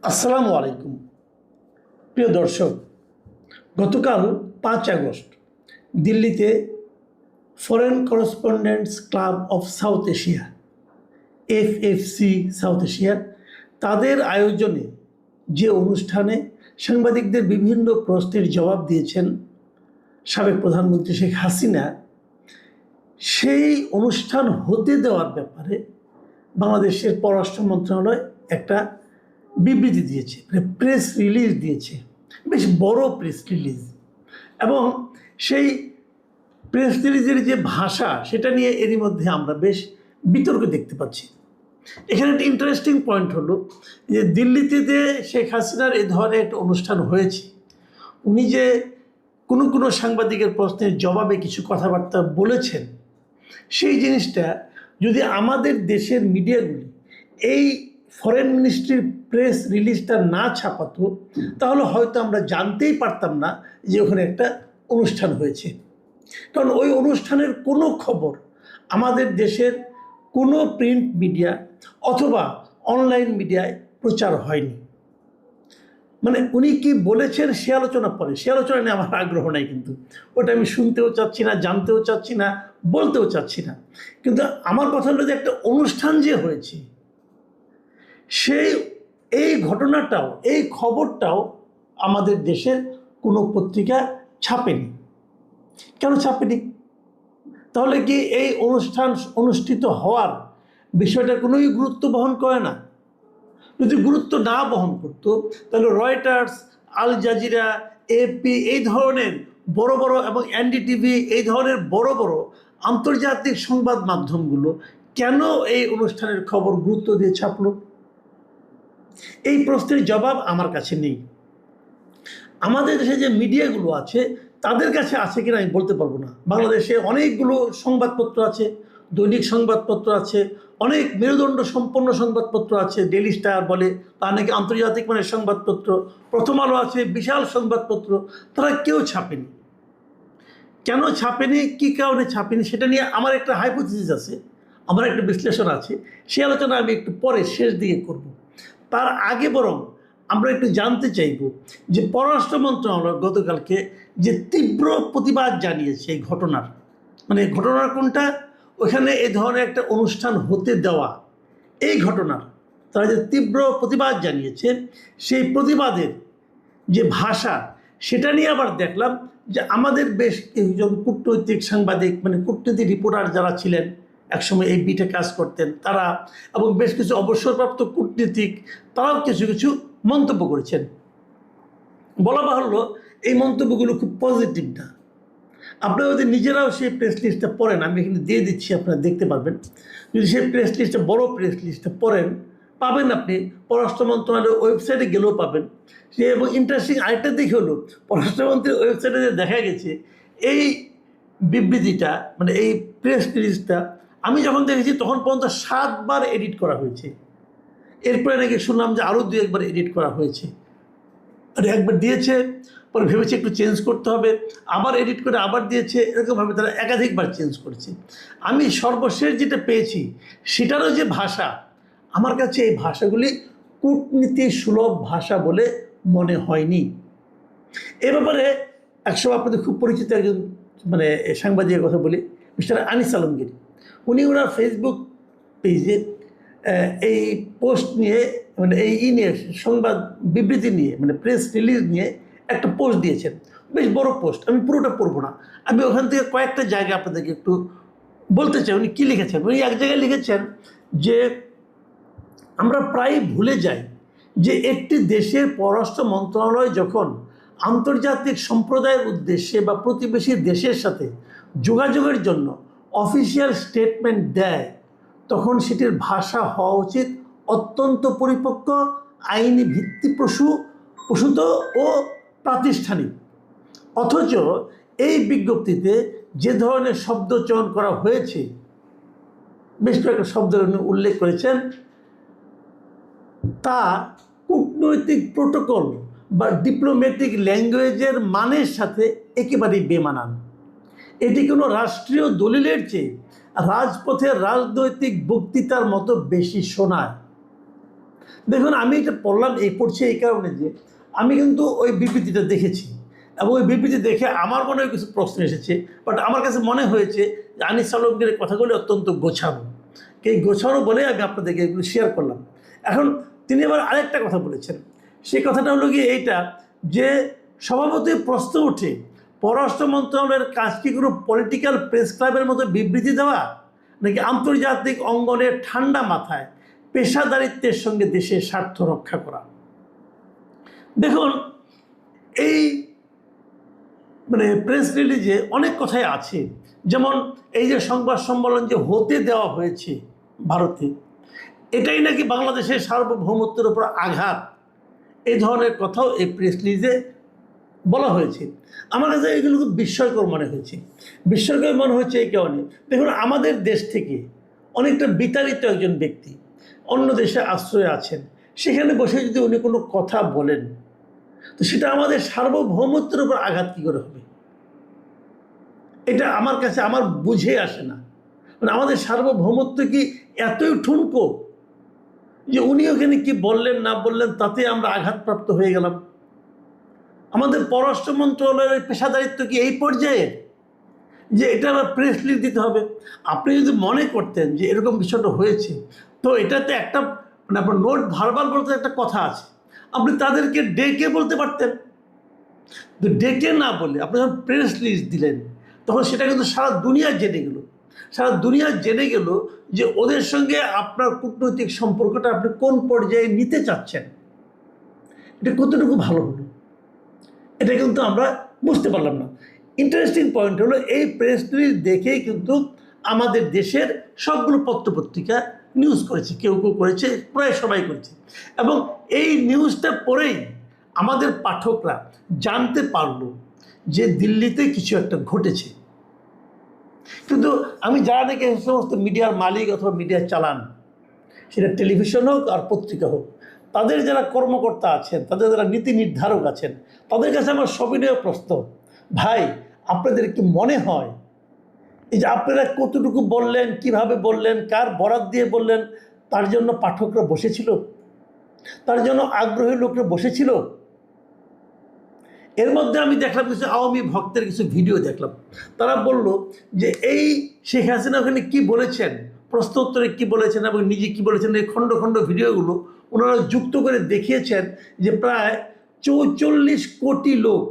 আসসালামু আলাইকুম প্রিয় দর্শক। গতকাল 5 আগস্ট দিল্লিতে foreign correspondents club of south Asia FFC south Asia তাদের আয়োজনে যে অনুষ্ঠানে সাংবাদিকদের বিভিন্ন প্রশ্নের জবাব দিয়েছেন সাবেক প্রধানমন্ত্রী শেখ হাসিনা, সেই অনুষ্ঠান হতে দেওয়ার ব্যাপারে বাংলাদেশের পররাষ্ট্র মন্ত্রণালয় একটা বিবৃতি দিয়েছে, প্রেস রিলিজ দিয়েছে, বেশ বড় প্রেস রিলিজ। এবং সেই প্রেস রিলিজের যে ভাষা সেটা নিয়ে এরই মধ্যে আমরা বেশ বিতর্ক দেখতে পাচ্ছি। এখানে একটা ইন্টারেস্টিং পয়েন্ট হলো যে দিল্লিতে যে শেখ হাসিনার এ ধরনের একটা অনুষ্ঠান হয়েছে, উনি যে কোনো সাংবাদিকের প্রশ্নের জবাবে কিছু কথাবার্তা বলেছেন, সেই জিনিসটা যদি আমাদের দেশের মিডিয়াগুলি এই ফরেন মিনিস্ট্রির প্রেস রিলিজটা না ছাপাতো, তাহলে হয়তো আমরা জানতেই পারতাম না যে ওখানে একটা অনুষ্ঠান হয়েছে। কারণ ওই অনুষ্ঠানের কোনো খবর আমাদের দেশের কোনো প্রিন্ট মিডিয়া অথবা অনলাইন মিডিয়ায় প্রচার হয়নি। মানে উনি কি বলেছেন সে আলোচনা পরে, সে আলোচনা নিয়ে আমার আগ্রহ নাই, কিন্তু ওটা আমি শুনতেও চাচ্ছি না, জানতেও চাচ্ছি না, বলতেও চাচ্ছি না। কিন্তু আমার কথা হলো যে একটা অনুষ্ঠান যে হয়েছে, এই ঘটনাটাও, এই খবরটাও আমাদের দেশের কোনো পত্রিকা ছাপেনি। কেন ছাপেনি? তাহলে কি এই অনুষ্ঠান অনুষ্ঠিত হওয়ার বিষয়টা কোনোই গুরুত্ব বহন করে না? যদি গুরুত্ব না বহন করতো, তাহলে রয়টার্স, আল জাজিরা, এপি এই ধরনের বড় বড় এবং এনডিটিভি এই ধরনের বড় বড় আন্তর্জাতিক সংবাদ মাধ্যমগুলো কেন এই অনুষ্ঠানের খবর গুরুত্ব দিয়ে ছাপলো? এই প্রশ্নের জবাব আমার কাছে নেই। আমাদের দেশে যে মিডিয়াগুলো আছে তাদের কাছে আছে কিনা আমি বলতে পারবো না। বাংলাদেশে অনেকগুলো সংবাদপত্র আছে, দৈনিক সংবাদপত্র আছে, অনেক মেরুদণ্ড সম্পন্ন সংবাদপত্র আছে, ডেইলি স্টার বলে, তার নাকি আন্তর্জাতিক মানের সংবাদপত্র, প্রথম আলো আছে, বিশাল সংবাদপত্র, তারা কেউ ছাপেনি। কেন ছাপেনি, কী কারণে ছাপেনি, সেটা নিয়ে আমার একটা হাইপোথিসিস আছে, আমার একটা বিশ্লেষণ আছে। সেই আলোচনা আমি একটু পরে শেষ দিকে করব। তার আগে বরং আমরা একটু জানতে চাইব যে পররাষ্ট্র মন্ত্রণালয় গতকালকে যে তীব্র প্রতিবাদ জানিয়েছে এই ঘটনার, মানে ঘটনার কোনটা, ওখানে এ ধরনের একটা অনুষ্ঠান হতে দেওয়া, এই ঘটনার তারা যে তীব্র প্রতিবাদ জানিয়েছে, সেই প্রতিবাদের যে ভাষা সেটা নিয়ে আবার দেখলাম যে আমাদের বেশ কিছুজন কূটনৈতিক সাংবাদিক, মানে কূটনৈতিক রিপোর্টার যারা ছিলেন, একসময় এই বিটে কাজ করতেন তারা, এবং বেশ কিছু অবসরপ্রাপ্ত কূটনীতিক, তারাও কিছু কিছু মন্তব্য করেছেন। বলা বাহুল্য এই মন্তব্যগুলো খুব পজিটিভ না। আপনারা যদি নিজেরাও সেই প্রেস লিস্টটা পড়েন, আমি এখানে দিয়ে দিচ্ছি, আপনারা দেখতে পারবেন। যদি সেই প্রেস লিস্টটা, বড় প্রেস লিস্টটা পড়েন, পাবেন আপনি পররাষ্ট্র মন্ত্রণালয়ের ওয়েবসাইটে গেলেও পাবেন। সে এবং ইন্টারেস্টিং আরেকটা দিক হলো, পররাষ্ট্রমন্ত্রীর ওয়েবসাইটে যে দেখা গেছে এই বিবৃতিটা, মানে এই প্রেস রিলিজটা আমি যখন দেখেছি তখন পর্যন্ত 7বার এডিট করা হয়েছে। এরপরে নাকি শুনলাম যে আরও 2-1বার এডিট করা হয়েছে। আর একবার দিয়েছে, পরে ভেবেছে একটু চেঞ্জ করতে হবে, আবার এডিট করে আবার দিয়েছে, এরকমভাবে তারা একাধিকবার চেঞ্জ করেছে। আমি সর্বশেষ যেটা পেয়েছি সেটারও যে ভাষা, আমার কাছে এই ভাষাগুলি কূটনীতি সুলভ ভাষা বলে মনে হয়নি। এ ব্যাপারে একসময় আপনাদের খুব পরিচিত একজন মানে সাংবাদিকের কথা বলি, মিস্টার আনিস আলমগীর, উনি ওনার ফেসবুক পেজে এই পোস্ট নিয়ে, মানে এই নিয়ে, সংবাদ বিবৃতি নিয়ে, মানে প্রেস রিলিজ নিয়ে একটা পোস্ট দিয়েছেন, বেশ বড় পোস্ট। আমি পুরোটা পড়বো না, আমি ওখান থেকে কয়েকটা জায়গায় আপনাদেরকে একটু বলতে চাই উনি কী লিখেছেন। উনি এক জায়গায় লিখেছেন যে আমরা প্রায় ভুলে যাই যে একটি দেশের পররাষ্ট্র মন্ত্রণালয় যখন আন্তর্জাতিক সম্প্রদায়ের উদ্দেশ্যে বা প্রতিবেশী দেশের সাথে যোগাযোগের জন্য অফিসিয়াল স্টেটমেন্ট দেয়, তখন সেটির ভাষা হওয়া উচিত অত্যন্ত পরিপক্ক, আইনি ভিত্তিপ্রসূত ও প্রাতিষ্ঠানিক। অথচ এই বিজ্ঞপ্তিতে যে ধরনের শব্দ চয়ন করা হয়েছে, বেশ কয়েকটা শব্দের উল্লেখ করেছেন, তা কূটনৈতিক প্রোটোকল বা ডিপ্লোম্যাটিক ল্যাঙ্গুয়েজের মানের সাথে একেবারেই বেমানান। এটি কোনো রাষ্ট্রীয় দলিলের চেয়ে রাজপথের রাজনৈতিক বক্তৃতার মতো বেশি শোনায়। দেখুন, আমি এটা পড়লাম, পড়ছি এই কারণে যে আমি কিন্তু ওই বিবৃতিটা দেখেছি, এবং ওই বিবৃতি দেখে আমার মনে কিছু প্রশ্ন এসেছে। বাট আমার কাছে মনে হয়েছে যে আনিস আলমগীরের কথাগুলি অত্যন্ত গোছানো, এই গোছানো বলে আমি আপনাদেরকে এগুলো শেয়ার করলাম। এখন তিনি আবার আরেকটা কথা বলেছেন, সেই কথাটা হলো গিয়ে এইটা যে স্বভাবতই প্রশ্ন ওঠে, পররাষ্ট্র মন্ত্রণালয়ের কাজ কি কোনো পলিটিক্যাল প্রেস ক্লাবের মতো বিবৃতি দেওয়া, নাকি আন্তর্জাতিক অঙ্গনে ঠান্ডা মাথায় পেশাদারিত্বের সঙ্গে দেশের স্বার্থ রক্ষা করা। দেখুন, এই প্রেস রিলিজে অনেক কথাই আছে, যেমন এই যে সংবাদ সম্মেলন যে হতে দেওয়া হয়েছে ভারতে, এটাই নাকি বাংলাদেশের সার্বভৌমত্বের উপর আঘাত, এই ধরনের কথাও এই প্রেস রিলিজে বলা হয়েছে। আমার কাছে এগুলো খুব বিস্ময়কর মনে হয়েছে। বিস্ময়কর মনে হচ্ছে এই কারণে, দেখুন, আমাদের দেশ থেকে অনেকটা বিতাড়িত একজন ব্যক্তি অন্য দেশে আশ্রয়ে আছেন, সেখানে বসে যদি উনি কোনো কথা বলেন, তো সেটা আমাদের সার্বভৌমত্বের উপর আঘাত কী করে হবে? এটা আমার কাছে আমার বুঝে আসে না। আমাদের সার্বভৌমত্ব কি এতই ঠুনকো যে উনি ওখানে কি বললেন না বললেন তাতে আমরা আঘাতপ্রাপ্ত হয়ে গেলাম? আমাদের পররাষ্ট্র মন্ত্রণালয়ের পেশাদারিত্ব কি এই পর্যায়ে যে এটা আবার প্রেস রিলিজ দিতে হবে? আপনি যদি মনে করতেন যে এরকম বিষয়টা হয়েছে, তো এটাতে একটা আপনার নোট ভারবাল বলতে একটা কথা আছে, আপনি তাদেরকে ডেকে বলতে পারতেন। তো ডেকে না বলে আপনি যখন প্রেস রিলিজ দিলেন, তখন সেটা কিন্তু সারা দুনিয়া জেনে গেল। সারা দুনিয়া জেনে গেল যে ওদের সঙ্গে আপনার কূটনৈতিক সম্পর্কটা আপনি কোন পর্যায়ে নিতে চাচ্ছেন। এটা কতটুকু ভালো হলো, এটা কিন্তু আমরা বুঝতে পারলাম না। ইন্টারেস্টিং পয়েন্ট হলো, এই প্রেস রিলিজ দেখেই কিন্তু আমাদের দেশের সবগুলো পত্রপত্রিকা নিউজ করেছে, কেউ কেউ করেছে, প্রায় সবাই করেছে। এবং এই নিউজটা পড়েই আমাদের পাঠকরা জানতে পারলো যে দিল্লিতে কিছু একটা ঘটেছে। কিন্তু আমি যারা নাকি এই সমস্ত মিডিয়ার মালিক অথবা মিডিয়া চালান, সেটা টেলিভিশন হোক আর পত্রিকা হোক, তাদের যারা কর্মকর্তা আছেন, তাদের যারা নীতি নির্ধারক আছেন, তাদের কাছে আমার সবিনয় প্রশ্ন, ভাই, আপনাদের কি মনে হয় এই যে আপনারা কতটুকু বললেন, কিভাবে বললেন, কার বরাত দিয়ে বললেন, তার জন্য পাঠকরা বসেছিল? তার জন্য আগ্রহী লোকরা বসেছিল? এর মধ্যে আমি দেখলাম কিছু আওয়ামী ভক্তের কিছু ভিডিও দেখলাম, তারা বলল যে এই শেখ হাসিনা ওখানে কী বলেছেন, প্রশ্ন উত্তরে কী বলেছেন এবং নিজে কী বলেছেন, এই খণ্ড খণ্ড ভিডিওগুলো ওনারা যুক্ত করে দেখিয়েছেন যে প্রায় 44 কোটি লোক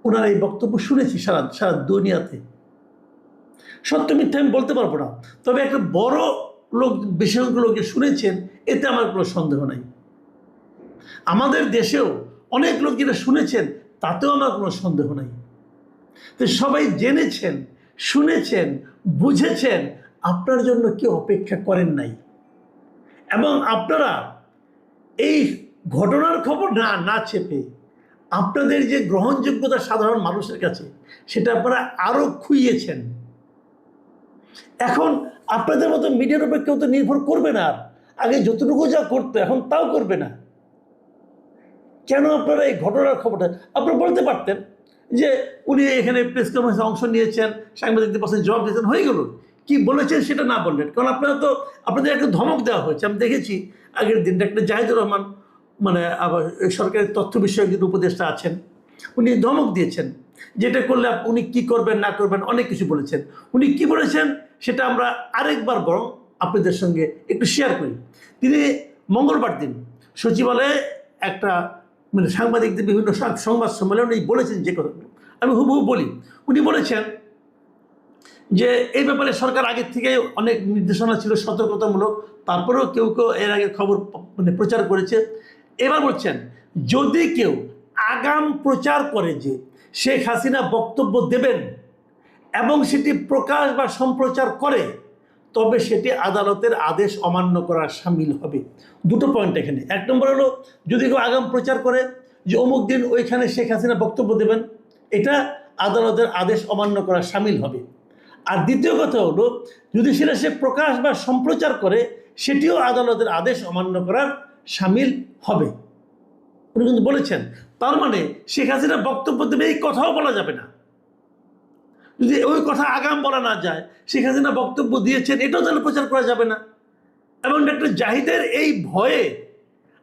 ওনারা এই বক্তব্য শুনেছি সারা দুনিয়াতে। সত্য মিথ্যা আমি বলতে পারবো না, তবে একটা বড় লোক, বেশি সংখ্যক লোকে শুনেছেন, এতে আমার কোনো সন্দেহ নাই। আমাদের দেশেও অনেক লোক যেটা শুনেছেন, তাতেও আমার কোনো সন্দেহ নাই। তো সবাই জেনেছেন, শুনেছেন, বুঝেছেন, আপনার জন্য কেউ অপেক্ষা করেন নাই। এবং আপনারা এই ঘটনার খবর না চেপে আপনাদের যে গ্রহণযোগ্যতা সাধারণ মানুষের কাছে, সেটা আপনারা আরও খুইয়েছেন। এখন আপনাদের মতো মিডিয়ার উপর কেউ তো নির্ভর করবে না, আর আগে যতটুকু যা করতো এখন তাও করবে না। কেন আপনারা এই ঘটনার খবরটা আপনারা বলতে পারতেন যে উনি এখানে প্রেস কনফারেন্সে অংশ নিয়েছেন, সাংবাদিকদের পাশে জবাব দিয়েছেন, হয়ে গেল। কি বলেছেন সেটা না বললেন, কারণ আপনাদের একটা ধমক দেওয়া হয়েছে। আমি দেখেছি আগের দিন একটা জাহিদুর রহমান, আবার সরকারের তথ্য বিষয়ক যে উপদেষ্টা আছেন, উনি ধমক দিয়েছেন, যেটা করলে উনি কি করবেন না করবেন, অনেক কিছু বলেছেন। উনি কি বলেছেন সেটা আমরা আরেকবার বরং আপনাদের সঙ্গে একটু শেয়ার করি। তিনি মঙ্গলবার দিন সচিবালয়ে একটা সাংবাদিকদের বিভিন্ন সংবাদ সম্মেলন উনি বলেছেন যে কথাগুলো আমি হুবহু বলি। উনি বলেছেন যে এই ব্যাপারে সরকার আগের থেকে অনেক নির্দেশনা ছিল সতর্কতামূলক, তারপরেও কেউ কেউ এর আগে খবর প্রচার করেছে। এবার বলছেন, যদি কেউ আগাম প্রচার করে যে শেখ হাসিনা বক্তব্য দেবেন এবং সেটি প্রকাশ বা সম্প্রচার করে, তবে সেটি আদালতের আদেশ অমান্য করার সামিল হবে। দুটো পয়েন্ট এখানে। এক নম্বর হলো, যদি কেউ আগাম প্রচার করে যে অমুক দিন ওইখানে শেখ হাসিনা বক্তব্য দেবেন, এটা আদালতের আদেশ অমান্য করার সামিল হবে। আর দ্বিতীয় কথা হলো, যদি সেটা সে প্রকাশ বা সম্প্রচার করে, সেটিও আদালতের আদেশ অমান্য করার সামিল হবে। উনি কিন্তু বলেছেন, তার মানে শেখ হাসিনা বক্তব্য দেবে এই কথাও বলা যাবে না। যদি ওই কথা আগাম বলা না যায়, শেখ হাসিনা বক্তব্য দিয়েছেন এটাও তাহলে প্রচার করা যাবে না। এবং ডক্টর জাহিদের এই ভয়ে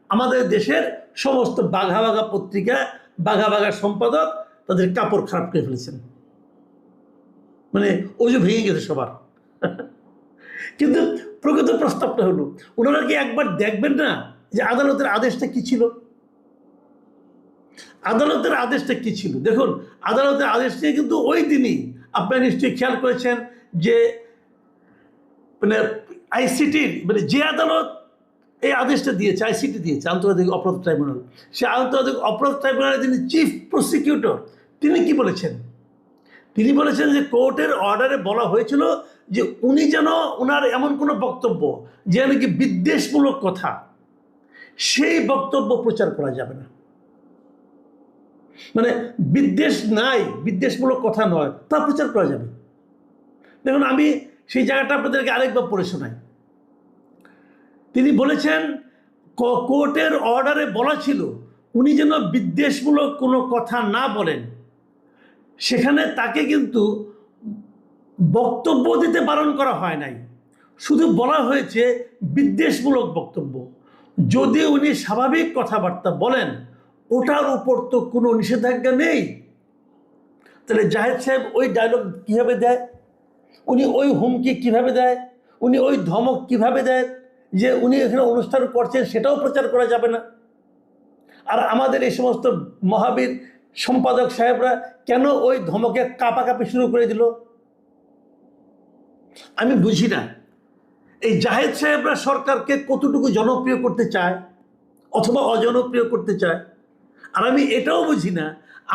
আমাদের দেশের সমস্ত বাঘা বাঘা পত্রিকা, বাঘা বাঘা সম্পাদক তাদের কাপড় খারাপ করে ফেলেছেন, মানে অজু ভেঙে গেছে সবার। কিন্তু প্রকৃত প্রস্তাবটা হলো, ওনারা কি একবার দেখবেন না যে আদালতের আদেশটা কি ছিল? আদালতের আদেশটা কি ছিল? দেখুন, আদালতের আদেশ নিয়ে কিন্তু ওই দিনই আপনারা নিশ্চয়ই খেয়াল করেছেন যে মানে আইসিটির মানে যে আদালত এই আদেশটা দিয়েছে, আইসিটি দিয়েছে, আন্তর্জাতিক অপরাধ ট্রাইব্যুনাল, সে আন্তর্জাতিক অপরাধ ট্রাইব্যুনালের যিনি চিফ প্রসিকিউটর, তিনি কি বলেছেন? তিনি বলেছেন যে কোর্টের অর্ডারে বলা হয়েছিল যে উনি যেন ওনার এমন কোনো বক্তব্য যে নাকি বিদ্বেষমূলক কথা, সেই বক্তব্য প্রচার করা যাবে না। মানে বিদ্বেষ নাই, বিদ্বেষমূলক কথা নয়, তা প্রচার করা যাবে। দেখুন, আমি সেই জায়গাটা আপনাদেরকে আরেকবার পড়ে শোনাই। তিনি বলেছেন কোর্টের অর্ডারে বলা ছিল উনি যেন বিদ্বেষমূলক কোনো কথা না বলেন, সেখানে তাকে কিন্তু বক্তব্য দিতে বারণ করা হয় নাই, শুধু বলা হয়েছে বিদ্বেষমূলক বক্তব্য। যদি উনি স্বাভাবিক কথাবার্তা বলেন, ওটার উপর তো কোনো নিষেধাজ্ঞা নেই। তাহলে জাহেদ সাহেব ওই ডায়লগ কীভাবে দেয়, উনি ওই হুমকি কিভাবে দেয়, উনি ওই ধমক কিভাবে দেয় যে উনি এখানে অনুষ্ঠান করছেন, সেটাও প্রচার করা যাবে না? আর আমাদের এই সমস্ত মহাবীর সম্পাদক সাহেবরা কেন ওই ধমকে কাঁপাকাঁপি শুরু করে দিল? আমি বুঝি না এই জাহেদ সাহেবরা সরকারকে কতটুকু জনপ্রিয় করতে চায় অথবা অজনপ্রিয় করতে চায়। আর আমি এটাও বুঝি না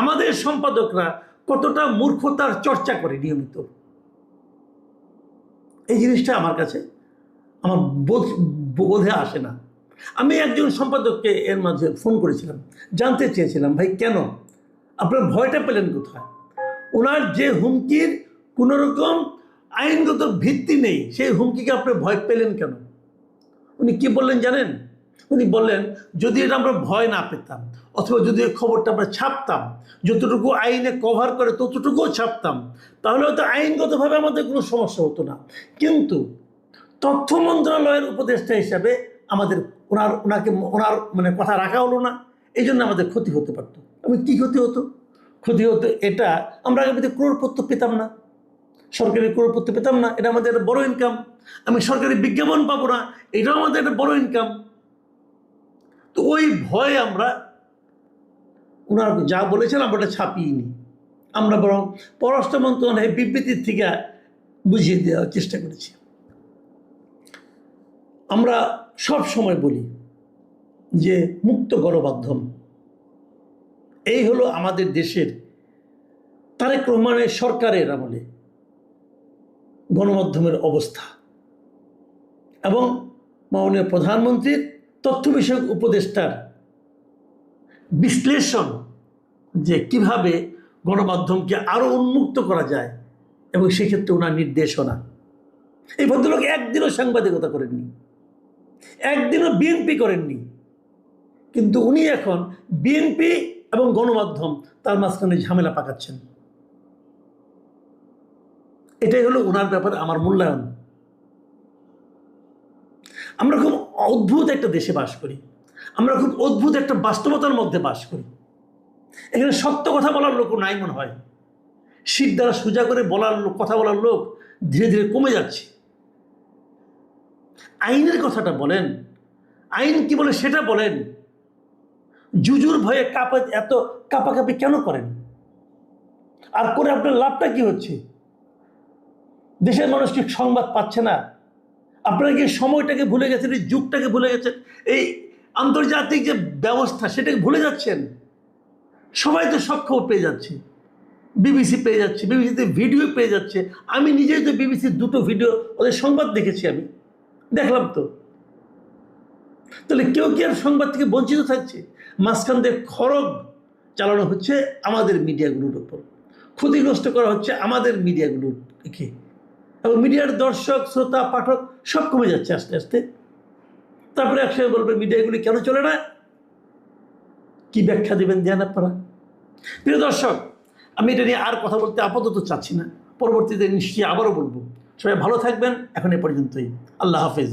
আমাদের সম্পাদকরা কতটা মূর্খতার চর্চা করে নিয়মিত। এই জিনিসটা আমার কাছে আমার বোধে আসে না। আমি একজন সম্পাদককে এর মাঝে ফোন করেছিলাম, জানতে চেয়েছিলাম, ভাই কেন আপনার ভয়টা পেলেন কোথায়? ওনার যে হুমকির কোনোরকম আইনগত ভিত্তি নেই, সেই হুমকিকে আপনি ভয় পেলেন কেন? উনি কি বললেন জানেন? উনি বললেন, যদি এটা আমরা ভয় না পেতাম অথবা যদি এই খবরটা আমরা ছাপতাম, যতটুকু আইনে কভার করে ততটুকুও ছাপতাম, তাহলে হয়তো আইনগতভাবে আমাদের কোনো সমস্যা হতো না। কিন্তু তথ্য মন্ত্রণালয়ের উপদেষ্টা হিসাবে আমাদের ওনাকে মানে কথা রাখা হলো না, এই জন্য আমাদের ক্ষতি হতে পারতো। আমি কি ক্ষতি হতো? ক্ষতি হতো এটা, আমরা আগামীতে ক্রোড়পত্র পেতাম না, সরকারি ক্রোড়পত্র পেতাম না, এটা আমাদের একটা বড় ইনকাম। আমি সরকারি বিজ্ঞাপন পাবো না, এটাও আমাদের একটা বড় ইনকাম। তো ওই ভয়ে আমরা ওনার যা বলেছেন আমরা ওটা ছাপিয়ে নিই, আমরা বরং পররাষ্ট্র মন্ত্রণালয়ের বিবৃতির থেকে বুঝিয়ে দেওয়ার চেষ্টা করেছি। আমরা সব সময় বলি যে মুক্ত গণমাধ্যম, এই হলো আমাদের দেশের তারেক রহমানের সরকারের আমলে গণমাধ্যমের অবস্থা, এবং মাননীয় প্রধানমন্ত্রীর তথ্য বিষয়ক উপদেষ্টার বিশ্লেষণ যে কিভাবে গণমাধ্যমকে আরও উন্মুক্ত করা যায়, এবং সেক্ষেত্রে ওনার নির্দেশনা। এই ভদ্রলোক একদিনও সাংবাদিকতা করেননি, একদিনও বিএনপি করেননি, কিন্তু উনি এখন বিএনপি এবং গণমাধ্যম তার মাঝখানে ঝামেলা পাকাচ্ছেন। এটাই হলো ওনার ব্যাপারে আমার মূল্যায়ন। আমরা খুব অদ্ভুত একটা দেশে বাস করি, আমরা খুব অদ্ভুত একটা বাস্তবতার মধ্যে বাস করি। এখানে সত্য কথা বলার লোক নাই মনে হয়, শীত দ্বারা সোজা করে বলার লোক, কথা বলার লোক ধীরে ধীরে কমে যাচ্ছে। আইনের কথাটা বলেন, আইন কি বলে সেটা বলেন, জুজুর ভয়ে এত কাঁপাকাঁপি কেন করেন? আর করে আপনার লাভটা কি হচ্ছে? দেশের মানুষ কি সংবাদ পাচ্ছে না? আপনারা কি সময়টাকে ভুলে গেছেন, এই যুগটাকে ভুলে গেছেন, এই আন্তর্জাতিক যে ব্যবস্থা সেটাকে ভুলে যাচ্ছেন? সবাই তো সব খবর পেয়ে যাচ্ছে, বিবিসি পেয়ে যাচ্ছে, বিবিসিতে ভিডিও পেয়ে যাচ্ছে। আমি নিজেই তো বিবিসির 2টো ভিডিও ওদের সংবাদ দেখেছি, আমি দেখলাম তো। তাহলে কেউ কি আর সংবাদ থেকে বঞ্চিত থাকছে? মাঝখান দিয়ে খড়গ চালানো হচ্ছে আমাদের মিডিয়াগুলোর উপর, ক্ষতিগ্রস্ত করা হচ্ছে আমাদের মিডিয়াগুলোকে, এবং মিডিয়ার দর্শক, শ্রোতা, পাঠক সব কমে যাচ্ছে আস্তে আস্তে। তারপরে একসাথে বলবে মিডিয়াগুলি কেন চলে না? কি ব্যাখ্যা দেবেন দেন আপনারা? প্রিয় দর্শক, আমি এটা নিয়ে আর কথা বলতে আপাতত চাচ্ছি না, পরবর্তীতে নিশ্চয়ই আবারও বলবো। সবাই ভালো থাকবেন, এখন এ পর্যন্তই। আল্লাহ হাফেজ।